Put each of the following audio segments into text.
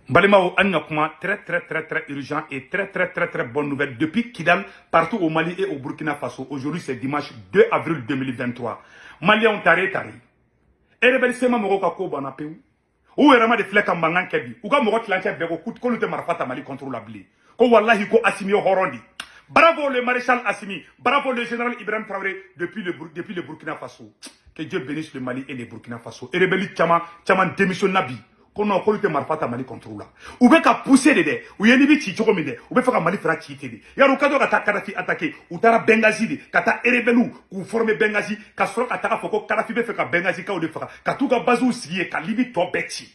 Balimao Annakuma, très urgent et très bonne nouvelle. Depuis Kidal, partout au Mali et au Burkina Faso, aujourd'hui c'est dimanche 2 avril 2023. Mali on tare. Et rebelle sema moko ka ko bana peu. Ou vraiment de flek ambangan kebi. Ou ka moko tlanche bego kut ko lute marfata Mali contrôlable. Ko wallahi ko Assimi horondi. Bravo le maréchal Assimi, bravo le général Ibrahim Traoré depuis le Burkina Faso. Que Dieu bénisse le Mali et le Burkina Faso. Et rebelle chama démissionne nabi. Kono ko lute marfata Mali contrôle. Ou be ka pousser de ou yeni bi ci choko minde. Ou be fa Mali fera ci tede. Yaro kado ka ta Kadhafi attaquer, ou tara Benghazi de, ka ta rebelu ou former Benghazi, ka soro ka ta foko Kadhafi be fe ka Benghazi ka o de fa. Ka tu ka bazu siye ka libi to beti.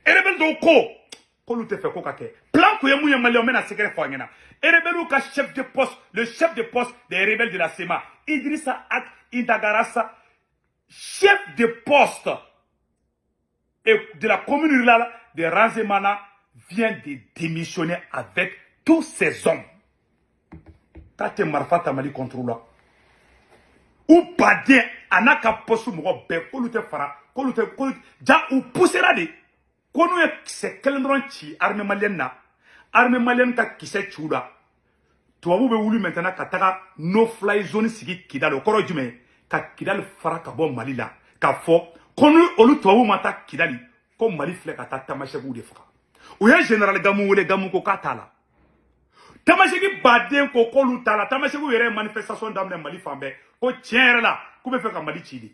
Rebel do ko lute fe ko ka ke. Plan ko yemu yemale o mena secret fo ngena. Rebelu ka chef de poste, le chef de poste des rebelles de la SEMA, Idrissa Ak Indagarassa, chef de poste et de la commune rurale de Razemana vient de démissionner avec tous ses hommes. Tate Marfata Mali contrôle. Ou pas de anaka posu mo be kolute fara kolute ja ou poussera de kono se kelendron chi armée malienne ka kise chuda to be wulu maintenant ka taga no fly zone sigi Kidal koro jume ka Kidal fara ka bo Mali la ka fo kono olu to mata Kidali ko Mali fle ka tamasheku de faka o ya général gamu ko katala tamasheki baden ko kolu tala tamasheku yere manifestation damne Mali fambe ko tiens là ko be feka Mali chidi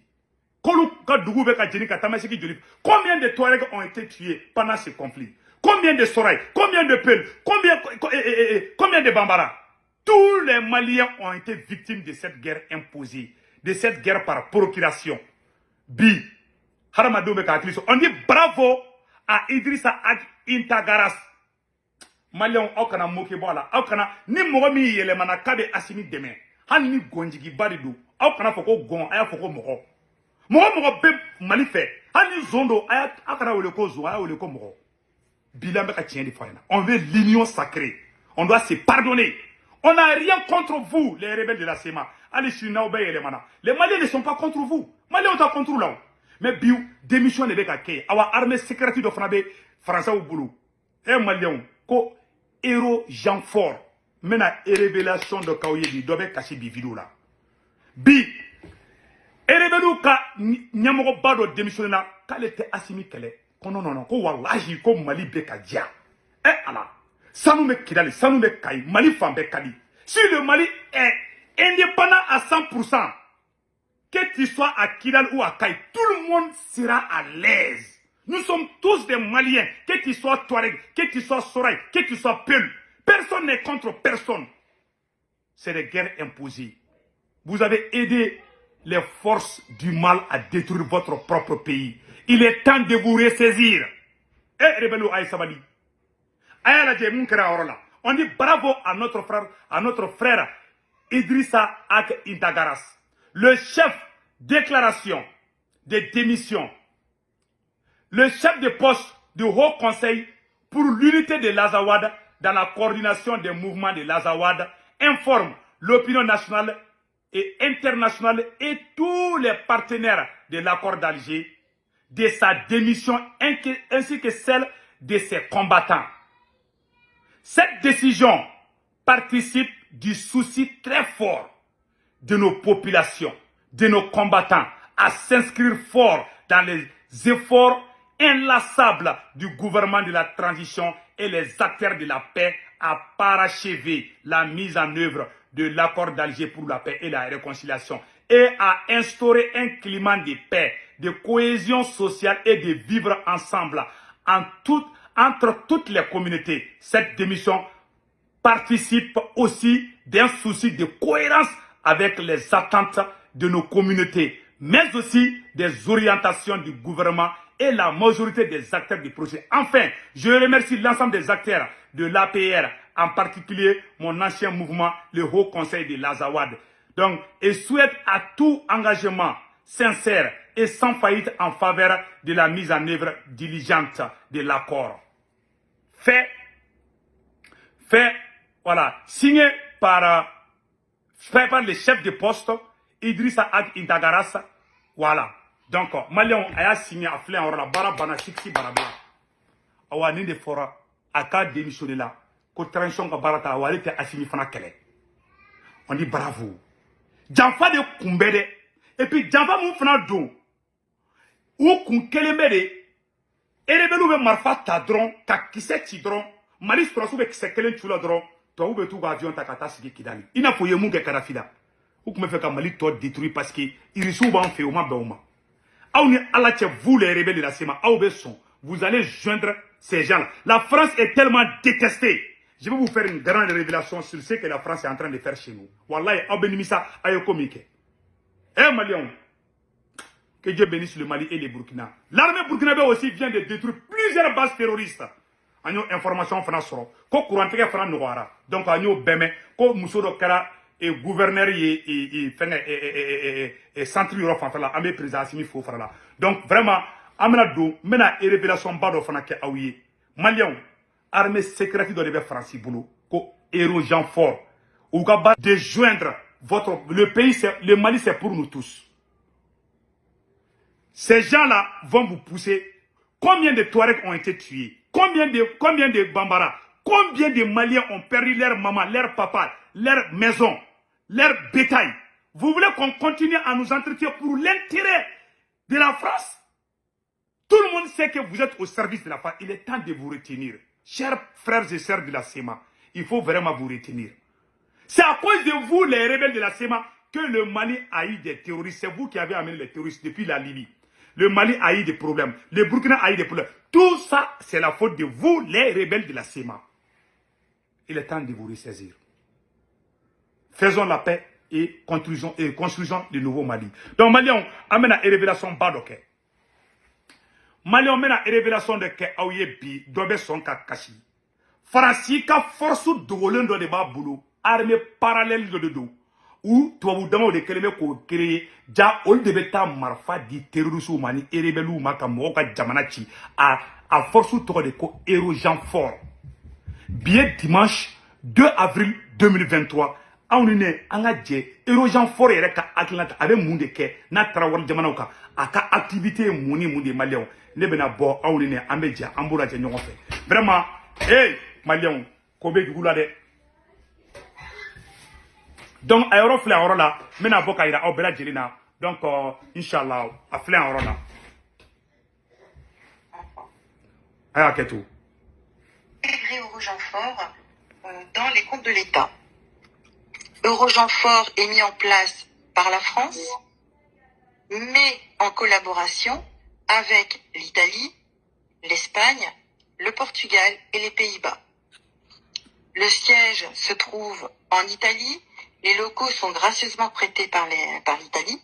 kolu ka dugu be ka jeni ka tamasheki joli. Combien de Touaregs ont été tués pendant ce conflit? Combien de Soraï? Combien de Peul? Combien de Bambara? Tous les Maliens ont été victimes de cette guerre imposée, de cette guerre par procuration. Bi on dit bravo à Idrissa Ak Intagaras. Maliens au kana moke bola au kana ni mogomi yele mana kabe Assimi demain hani ni gonjigi baridu au kana foko gon aya foko mogo be Mali fait hani zondo aya akara wole ko zo aya wole ko mogo bilan ka tien di fayna. On veut l'union sacrée, on doit se pardonner. On n'a rien contre vous les rebelles de la SEMA. Allez china ou les mana. Les Maliens ne sont pas contre vous. Maliens ont un contre là. Mais biou démission ne be ka ke awa armée secrète de Fanabe français ou boulou. Et Maliens ko héros Jean Fort mena révélation de Kaoye di dobe kashi bi vidéo là. Bi rebelu ka nyamogo bado démissionné na kale te Assimi kele. Ko non ko wallahi ko Mali be ka dia. Allah. Sanu me Kidali, sanu me Kai, Mali fambe Kadi. Si le Mali est indépendant à 100%, que tu sois à Kidal ou à Kai, tout le monde sera à l'aise. Nous sommes tous des Maliens, que tu sois Touareg, que tu sois Soraï, que tu sois Peul. Personne n'est contre personne. C'est des guerres imposées. Vous avez aidé les forces du mal à détruire votre propre pays. Il est temps de vous ressaisir. Rebelou Aïsabali. On dit bravo à notre frère Idrissa Ak Intagaras, le chef déclaration de démission, le chef de poste du Haut Conseil pour l'unité de l'Azawad dans la coordination des mouvements de l'Azawad informe l'opinion nationale et internationale et tous les partenaires de l'accord d'Alger de sa démission ainsi que celle de ses combattants. Cette décision participe du souci très fort de nos populations, de nos combattants, à s'inscrire fort dans les efforts inlassables du gouvernement de la transition et les acteurs de la paix à parachever la mise en œuvre de l'accord d'Alger pour la paix et la réconciliation et à instaurer un climat de paix, de cohésion sociale et de vivre ensemble entre toutes les communautés. Cette démission participe aussi d'un souci de cohérence avec les attentes de nos communautés, mais aussi des orientations du gouvernement et la majorité des acteurs du projet. Enfin, je remercie l'ensemble des acteurs de l'APR, en particulier mon ancien mouvement, le Haut Conseil de l'Azawad. Donc, et souhaite à tout engagement sincère et sans faillite en faveur de la mise en œuvre diligente de l'accord. Fait, voilà, signé par le chef de poste, Idrissa Ak Intagaras, voilà. Donc, Malion a signé à Fléon, la Barabana Siksi Barabla. awa ni de fora aka démissionné là ko transition ka barata awa ale te Assimi fana kɛlɛ. On dit bravo. Janfa de kunbɛ dɛ. Et puis janfa mun fana don u kun kelen bɛ de rebelle bɛ marifa ta dɔrɔn ka kisɛ ci dɔrɔn Mali sɔrɔsiw bɛ kisɛ kelen ci la dɔrɔn tubabu bɛ t'u ka avion ta ka taa sigi Kidali. I n'a fɔ u ye mun kɛ Kadafi la. U tun bɛ fɛ ka Mali tɔ détruire parce que irisiw b'an fɛ u ma bɛn u ma. Aw ni Ala cɛ vous les rebelles de la CEMA aw bɛ sɔn vous allez joindre ces gens-là. La France est tellement détestée. Je vais vous faire une grande révélation sur ce que la France est en train de faire chez nous. Wallahi, aw bɛ nimisa a ye ko min kɛ. Eh Maliens, que Dieu bénisse le Mali et les Burkina. L'armée burkinabé aussi vient de détruire plusieurs bases terroristes. An y'o information fana sɔrɔ ko kurantigɛ fana nɔgɔyara. Donc an y'o bɛmɛ ko muso dɔ kɛra gouverneur ye fɛngɛ centre yɔrɔ fanfɛla an bɛ président Assimi fo fara la. Donc vraiment an bɛna don n bɛna révélation ba dɔ fana kɛ aw ye. Maliens, armée secrète dɔ de bɛ Faransi bolo ko héros Jean Fort. U ka ba de joindre le pays, le Mali c'est pour nous tous. Ces gens-là vont vous pousser. Combien de Touaregs ont été tués? Combien de Bambara? Combien de Maliens ont perdu leur maman, leur papa, leur maison, leur bétail? Vous voulez qu'on continue à nous entretenir pour l'intérêt de la France? Tout le monde sait que vous êtes au service de la France. Il est temps de vous retenir. Chers frères et sœurs de la CEMA, il faut vraiment vous retenir. C'est à cause de vous, les rebelles de la CEMA, que le Mali a eu des terroristes. C'est vous qui avez amené les terroristes depuis la Libye. Le Mali a eu des problèmes. Le Burkina a eu des problèmes. Tout ça, c'est la faute de vous, les rebelles de la CEMA. Il est temps de vous ressaisir. Faisons la paix et construisons le nouveau Mali. Donc, Mali, on amène à une révélation badoke. Mali, on amène à une révélation de que Aouyebi, Dobe Sonka Kashi. Franci, ka force de voler dans les bas boulot, armée parallèle de dos. Ou tu vas vous demander de créer ko créer ja ol de beta marfa di terroristes mani rebelle ma ka mo ka jamana ci à force to de ko héros Jean Fort. Bien dimanche 2 avril 2023 on est anga je héros Jean Fort yere ka Atlanta avec monde ke na trawal jamana ka aka activité moni monde malien ne bena bo on est ambeja ambura je ñoko fe vraiment hey malien ko be dugula de. Donc, à Euro Flé en là, maintenant, vous avez au Bela Jelina. Donc, Inch'Allah, à Flé en là. Ah, qu'est-ce tout? Intégré Eurogenfort dans les comptes de l'État. Eurogenfort est mis en place par la France, mais en collaboration avec l'Italie, l'Espagne, le Portugal et les Pays-Bas. Le siège se trouve en Italie. Les locaux sont gracieusement prêtés par l'Italie.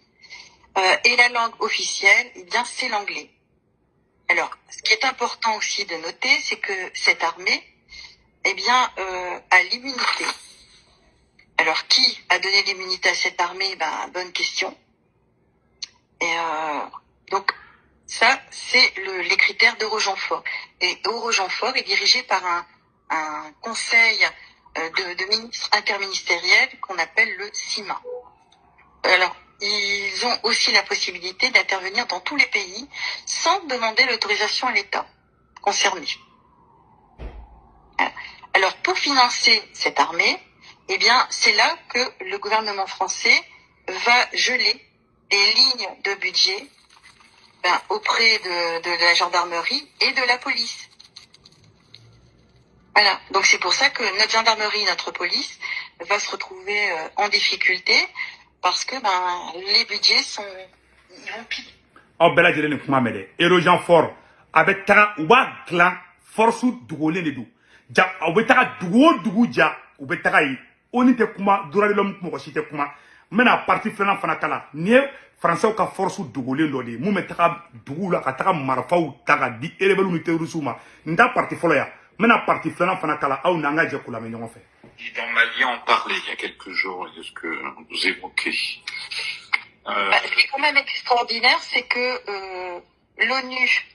Et la langue officielle, eh bien, c'est l'anglais. Alors, ce qui est important aussi de noter, c'est que cette armée, eh bien, a l'immunité. Alors, qui a donné l'immunité à cette armée? Ben, bonne question. Et donc, ça, c'est les critères d'Eurogenfort. Et Eurogenfort est dirigé par un conseil de ministres interministériels qu'on appelle le CIMA. Alors, ils ont aussi la possibilité d'intervenir dans tous les pays sans demander l'autorisation à l'État concerné. Alors, pour financer cette armée, eh bien, c'est là que le gouvernement français va geler les lignes de budget auprès de la gendarmerie et de la police. Voilà, donc c'est pour ça que notre gendarmerie, notre police va se retrouver en difficulté parce que les budgets ils vont piquer. Oh bela jele ni kuma mede Erojan Fort avec ta wa clan force dugole le du ja obetaka dugu ja obetaka yi oni te kuma durale lom ko site kuma mena parti fana kala ni français ka force dugole lo de mu metaka dugu la ka taka marfaw taka di rebelu ni terrorisme nda parti folo ya mena parti fana kala au nanga je kula me ñongo fe. Dans Mali, on parlait il y a quelques jours de ce que vous évoquez. Ce qui est quand même extraordinaire, c'est que l'ONU,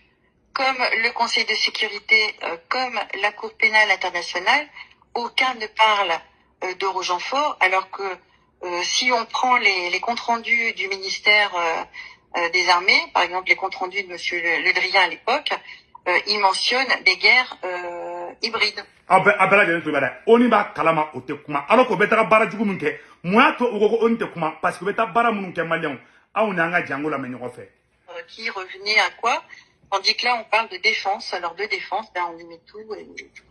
comme le Conseil de sécurité, comme la Cour pénale internationale, aucun ne parle d'Eurogenfort, alors que si on prend les comptes rendus du ministère des Armées, par exemple les comptes rendus de Monsieur Le Drian à l'époque, il mentionne des guerres hybrides. abela de to bada oni ba kalama o te kuma alors ko betara bara jugu mun ke moi to o ko on te kuma parce que beta bara mun ke malion aw na nga jangola me ñoko fe Qui revenait à quoi? Tandis que là, on parle de défense. Alors, de défense, on y met tout et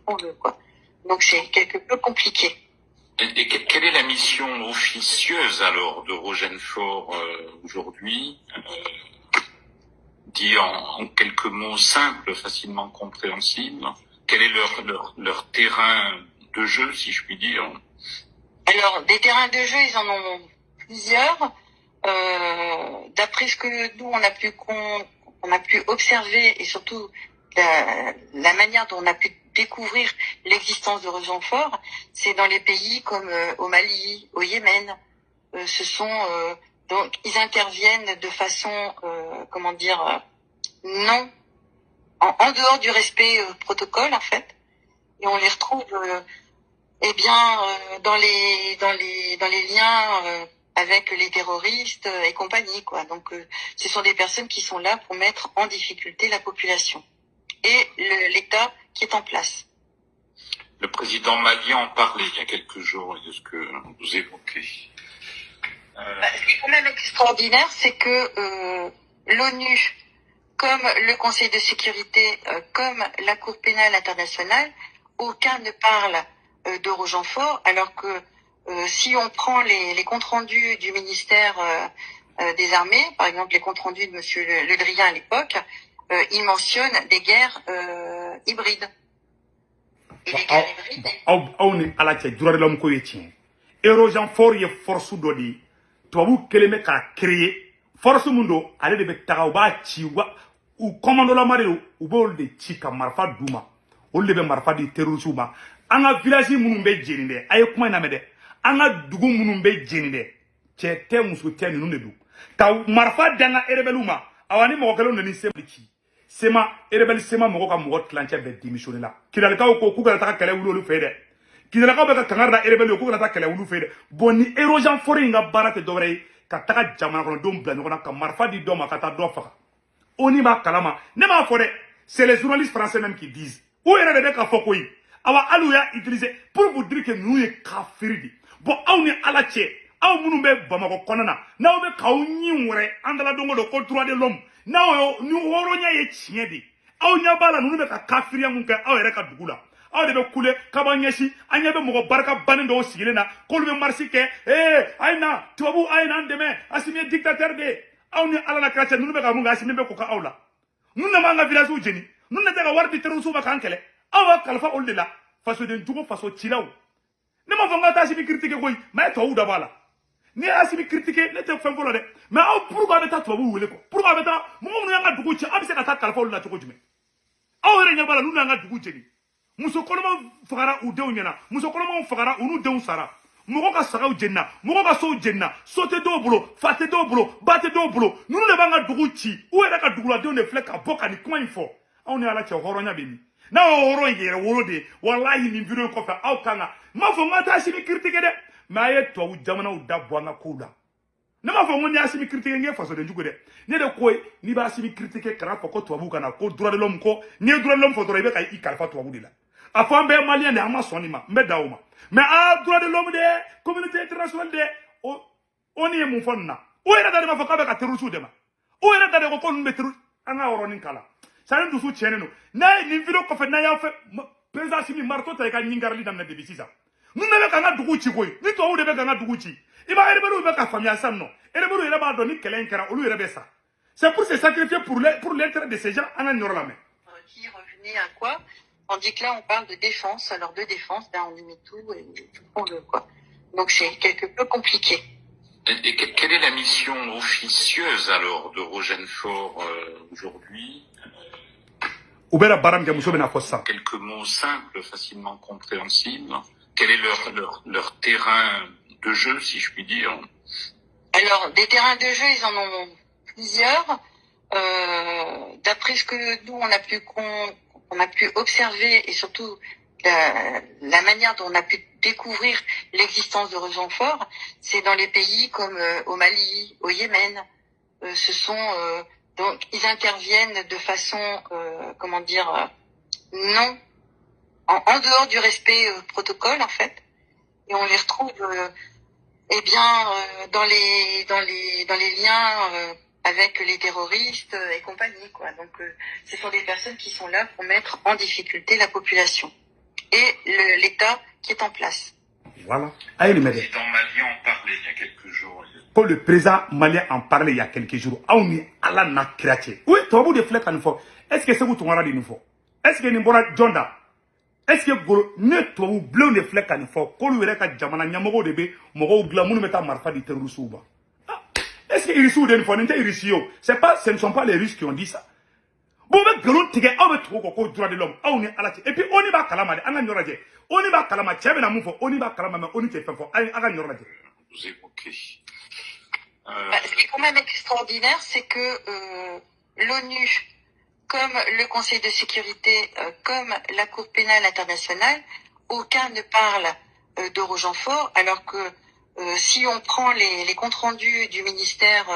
on veut, quoi. Donc, c'est quelque peu compliqué. Et quelle est la mission officieuse alors de Rogenfort aujourd'hui, dit en quelques mots simples, facilement compréhensibles? Quel est leur terrain de jeu, si je puis dire? Alors, des terrains de jeu, ils en ont plusieurs. D'après ce que nous, on a pu observer et surtout la manière dont on a pu découvrir l'existence de Rogenfort, c'est dans les pays comme au Mali, au Yémen. Donc ils interviennent de façon non en dehors du respect protocole en fait, et on les retrouve dans les liens avec les terroristes et compagnie, quoi. Donc ce sont des personnes qui sont là pour mettre en difficulté la population et l'État qui est en place. Le président malien en parlait il y a quelques jours de ce que vous évoquez. Ce qui est quand même extraordinaire, c'est que l'ONU, comme le Conseil de sécurité, comme la Cour pénale internationale, aucun ne parle de Rogenfort, alors que si on prend les comptes rendus du ministère des Armées, par exemple les comptes rendus de Monsieur Le Drian à l'époque, il mentionne des guerres hybrides. Et les guerres hybrides... aw ni ala cɛ juralilamu ko ye tiɲɛ Rogenfort ye force dɔ de ye tubabu kelen bɛ k'a créer force mun don ale de bɛ taga u b'a ci u commandolama de don u b'olu de ci ka marifa d'u ma olu de bɛ marifa di terroriste ma an ka village minnu bɛ jeni dɛ a ye kuma in lamɛn dɛ an ka dugu minnu bɛ jeni dɛ cɛ tɛ muso tɛ ninnu de don ka marifa di an ka rebelle ma awa ni mɔgɔ kelen nana sema ci sema rebelle sema mɔgɔ ka mɔgɔ tilancɛ bɛ démissionné la kidalikaw ko k'u kana taa kɛlɛ wuli olu fɛ dɛ kidalikaw bɛ ka kangari da rebelle k'u kana taa kɛlɛ wuli fɛ dɛ bon ni Rogenfort in ka baara tɛ dɔwɛrɛ ye ka taga jamana kɔnɔdenw bila ɲɔgɔn na ka marifa di dɔ ma ka taa dɔ faga oni b'a kalama ne m'a fɔ dɛ c'est les journalistes français même qui disent u yɛrɛ de bɛ ka fɔ koyi awa alu y'a utiliser pour vous dire que ninnu ye kafiri de bon aw ni ala cɛ aw minnu bɛ Bamakɔ kɔnɔna na n'aw bɛ k'aw ɲin wɛrɛ an dala don o don ko droit de l'homme n'aw ni hɔrɔnya ye tiɲɛ de aw ɲɛ b'a la ninnu bɛ ka kafiriya mun kɛ aw yɛrɛ ka dugu la aw de bɛ kule kaba ɲɛsin an ɲɛ bɛ mɔgɔ barika bannen dɔw sigilen na k'olu bɛ marche kɛ a ye na tubabu a ye n'an dɛmɛ Assimi ye dictateur de ye aw ni ala na kira cɛ ninnu bɛ ka mun kɛ Assimi bɛ k'o kɛ aw la ninnu de b'an ka village jeni ninnu de tɛ ka wari di terroriste ma k'an kɛlɛ aw b'a kalifa olu de la fasoden jugu faso cilaw ne m'a fɔ n ka taa Assimi critiquer koyi mais a ye tubabu dabɔ a la ni ye Assimi critiquer ne tɛ fɛn fɔ la dɛ mais aw pourquoi a bɛ taa tubabu wele kɔ pourquoi a bɛ taa mɔgɔ minnu y'an ka dugu ci aw bɛ se ka taa kalifa olu la cogo jumɛn aw yɛrɛ ɲɛ b'a la n'u y'an ka dugu jeni muso kɔnɔmaw fagara u denw ɲɛna muso kɔnɔmaw fagara u n'u denw sara mɔgɔ ka sagaw jenina mɔgɔ ka sow jenina so tɛ dɔw bolo fa tɛ dɔw bolo ba tɛ dɔw bolo ninnu de b'an ka dugu ci u yɛrɛ ka duguladenw de filɛ ka bɔ ka nin kuma in fɔ aw ni ala cɛ hɔrɔnya bɛ min n'aw ye hɔrɔn yɛrɛ wolo de ye walahi nin video in kɔfɛ aw kan ka n m'a fɔ n ka taa Assimi critiquer dɛ mais a ye tubabu jamanaw da bɔ an ka kow la ne m'a fɔ n ko n'i ye Assimi critiquer n k'e fasoden jugu dɛ ne de ko ye n'i bɛ Assimi critiquer kana fɔ ko tubabu kana ko droit de l'homme ko n'i ye droit de l'homme fɔ dɔrɔn i bɛ ka i kalifa tubabu de la a fɔ an bɛɛ maliyɛn de an ma sɔn nin ma n bɛ da o ma mais droit de l'homme de communauté internationale de o ni ye mun fɔ nin na o yɛrɛ da de b'a fɔ k'a bɛ ka terroriste dɛmɛ o yɛrɛ da de ko ko ninnu bɛ terroriste an ka yɔrɔnin kala sani dusu tiɲɛnen don n'a ye nin video kɔfɛ n'a y'a fɛ président Assimi marteau ta i ka ɲingarili daminɛ depuis sisan ninnu de bɛ k'an ka dugu ci koyi ni tubabu de bɛ k'an ka dugu ci i b'a rebelle bɛ ka faamuya sisan nɔ rebelle yɛrɛ b'a dɔn ni kɛlɛ in kɛra olu yɛrɛ bɛ sa c'est pour se sacrifier pour l'intérêt de ces gens an ka nin yɔrɔ lamɛn. Qui revenait à quoi? Tandis que là, on parle de défense. Alors, de défense, on y met tout et on veut, quoi. Donc, c'est quelque peu compliqué. Et quelle est la mission officieuse alors de Rogenfort aujourd'hui? Quelques mots simples, facilement compréhensibles. Quel est leur terrain de jeu, si je puis dire? Alors, des terrains de jeu, ils en ont plusieurs. D'après ce que nous, on a pu observer et surtout la manière dont on a pu découvrir l'existence de Rogenfort, c'est dans les pays comme au Mali, au Yémen. Donc, ils interviennent de façon, comment dire, non, en dehors du respect protocole, en fait. Et on les retrouve, eh bien, dans les liens avec les terroristes et compagnie, quoi. Donc, ce sont des personnes qui sont là pour mettre en difficulté la population et l'État qui est en place. Voilà. Aïe, le Le président malien en parlait il y a quelques jours. Pour le président malien en parlait il y a quelques jours. Aouni ala na créature. Oui, tu as beaucoup de flèches à nous faire. Est-ce que c'est vous qui m'avez dit nous faire? Est-ce que nous avons Jonda? Est-ce que vous ne trouvez bleu de flèches à nous faire? Quand vous êtes à Jamana, Yamogo de B, Mogo Glamour meta marfa di terrorisme. Est-ce que les Russes fois n'étaient Russes? C'est pas, ce ne sont pas les Russes qui ont dit ça. Bon, mais Galon Tigé, on veut trouver au droit de l'homme. Et puis on y va Kalamade, on y va on y va Kalama, Tchèbe Namoufo, on y va Kalama, on y fait fort. Vous évoquez. Ce qui est quand même extraordinaire, c'est que l'ONU, comme le Conseil de sécurité, comme la Cour pénale internationale, aucun ne parle de Rochefort, alors que si on prend les comptes rendus du ministère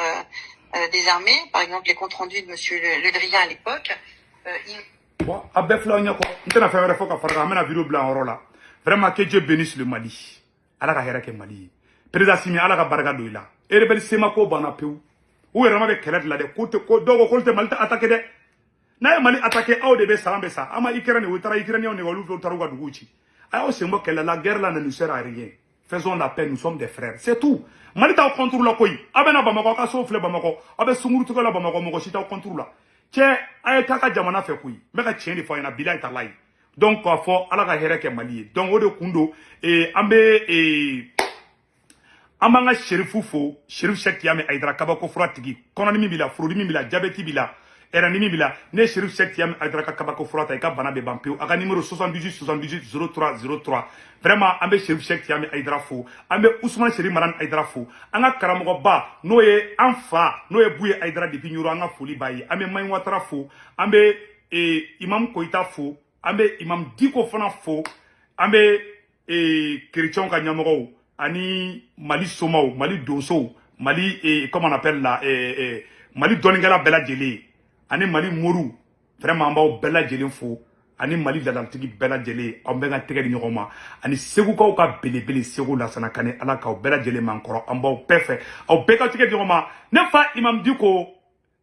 des Armées, par exemple les comptes rendus de M. Le Drian à l'époque, vraiment que Dieu bénisse le Mali. Allah ka hɛrɛ kɛ Mali ye. Président Simi Allah ka barika don i la. E rebelle sema ko banna pewu. U yɛrɛ ma bɛ kɛlɛ de la dɛ. Ko dɔw ko k'olu tɛ Mali attaqué dɛ. N'a ye Mali attaqué aw de bɛ sa an bɛ sa. An ma Ukraine u taara Ukrainiens nɛgɛ olu taara u ka duguw ci. A y'aw sen bɔ kɛlɛ la guerre la ne nous sert à rien. Faisons la paix, nous sommes des frères. C'est tout. Mali t'aw contre la koyi. A bɛ na Bamako a ka so filɛ Bamako. A bɛ sunguru la Bamako mɔgɔ si t'aw contre la. Cɛ a ye taa ka jamana fɛ koyi. N bɛ ka tiɲɛ de fɔ a ɲɛna bilahi talahi. Donc k'a fɔ ala ka hɛrɛ kɛ Mali ye. Donc o de kun don an bɛ an b'an ka sherifu fo sherifu Cheikh Tiyame Aidara kabako fura tigi kɔnɔdimi b'i la furudimi b'i la jabɛti b'i la ɛrɛnimi b'i la ne ye sherifu Cheikh Tiyame Aidara ka kabako fura ta i ka bana bɛ ban pewu a ka numéro 78 78 03 03 vraiment an bɛ sherifu Cheikh Tiyame Aidara fo an bɛ Ousmane Seri Marane Aidara fo an ka karamɔgɔba n'o ye an fa n'o ye Buye Aidara depuis Ɲoro an ka foli b'a ye an bɛ Mayin Watara fo an bɛ Imam Koyita fo an bɛ Imam Diko fana fo an bɛ chrétiens ka ɲɛmɔgɔw ani Mali somaw Mali donsow Mali comment on appelle là Mali dɔnnikɛla bɛɛ lajɛlen ani Mali moru vraiment an b'aw bɛɛ lajɛlen fo ani Mali ladatigi bɛɛ lajɛlen an bɛ ka tɛgɛ di ɲɔgɔn ma ani segukaw ka belebele Segu Lassana Kane ala k'aw bɛɛ lajɛlen man kɔrɔ an b'aw bɛɛ fɛ aw bɛɛ ka tɛgɛ di ɲɔgɔn ma ne fa Imam Diko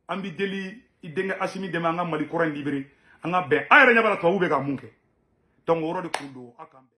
an bɛ deli i denkɛ Asimi dɛmɛ an ka Mali kɔrɔ in libéré an ka bɛn an yɛrɛ ɲɛ b'a la tubabuw bɛ ka mun kɛ donc o yɔrɔ de kun don a kan bɛn